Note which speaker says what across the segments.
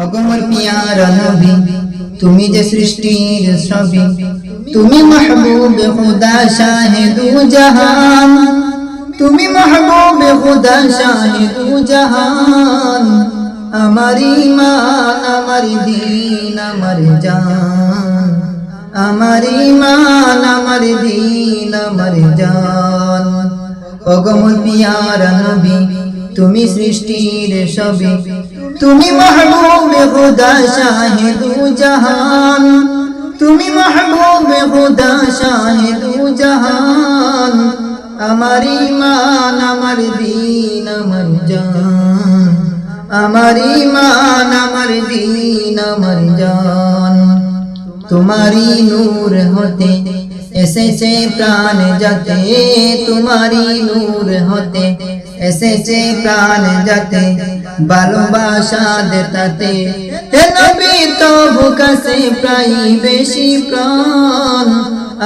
Speaker 1: অগমর পিয়ারা নবী তুমি যে সৃষ্টির ছবি, তুমি মাহবুব খুদা শাহে দু জাহান, তুমি মাহবুব খুদা শাহে দু জাহান। আমার ঈমান আমার দীন আমার জান, আমার ঈমান আমার দীন আমার জান। অগমর পিয়ারা নবী তুমি সৃষ্টির ছবি, তুমি মাহবুব খুদা শাহে দু জাহান, তুমি মাহবুব খুদা শাহে দু জাহান। আমার ঈমান আমার দীন আমার জান, আমার ঈমান আমার দীন আমার জান। তোমারি নূর হতে এসেছে প্রাণ যাতে, তোমারি নূর হতে এসেছে প্রাণ যাতে, ভালোবাসা দেতাতে হে নবী তবু কাছে প্রায় বেশি প্রাণ।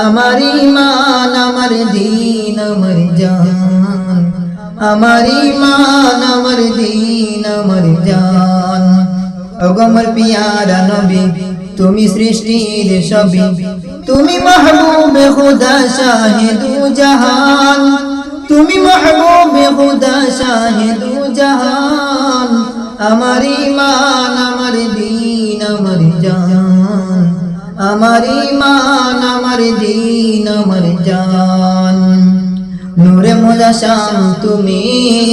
Speaker 1: আমার ঈমান আমার দীন আমার জান, আমার ঈমান আমার দীন আমার জান। অগমর পিয়ারা নবী তুমি সৃষ্টির ছবি, তুমি মাহবুব খুদা শাহে দু জাহান, তুমি মাহবুব খুদা শাহে দু জাহান। আমার ঈমান আমার দীন আমার জান, আমার ঈমান আমার দীন আমার জান। নূরে মুজাশাম তুমি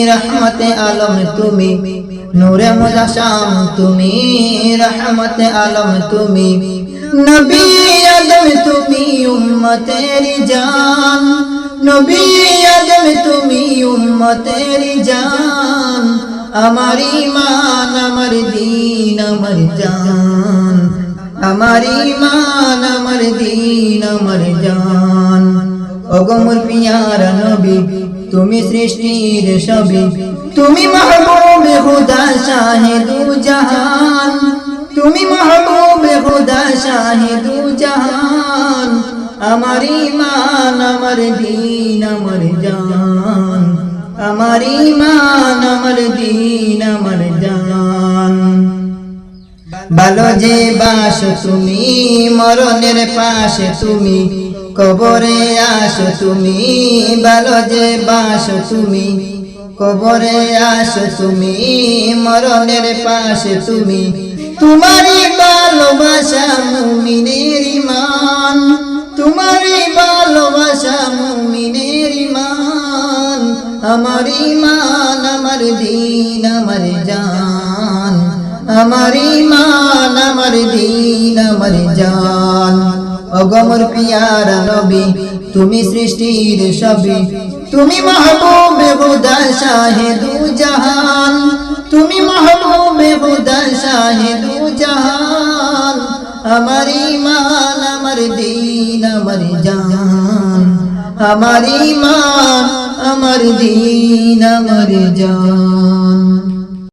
Speaker 1: রহমতে আলম তুমি, নূরে মুজাশাম তুমি রহমতে আলম তুমি, নবী আদম তুমি উম্মতের জান, নবী আদম তুমি উম্মতের জান। আমার ঈমান আমার দীন আমার জান, আমার ঈমান আমার দীন আমার জান। অগমর পিয়ারা নবী তুমি সৃষ্টির ছবি, তুমি মাহবুব খুদা শাহে দু জাহান, তুমি মাহবুব খুদা শাহে দু জাহান। আমার ঈমান আমার দীন আমার জান, আমার ঈমান আমার দীন আমার জান। ভালো যে বাসো তুমি মরণের পাশে তুমি, কবরে আসো তুমি ভালো যে বাসো তুমি, কবরে আসো তুমি মরণের পাশে তুমি। তোমারই ভালোবাসা মুমিনের ঈমান, তোমারই ভালোবাসা মুমিনের ঈমান। আমার ঈমান আমার দীন আমার জান, আমার ঈমান আমার দীন আমার জান। অগমর পিয়ারা নবী তুমি সৃষ্টির ছবি, তুমি মাহবুব খুদা শাহে দু জাহান, তুমি মাহবুব খুদা শাহে দু জাহান। আমার ঈমান আমার দীন আমার জান, আমার ঈমান আমার দীন আমার জান।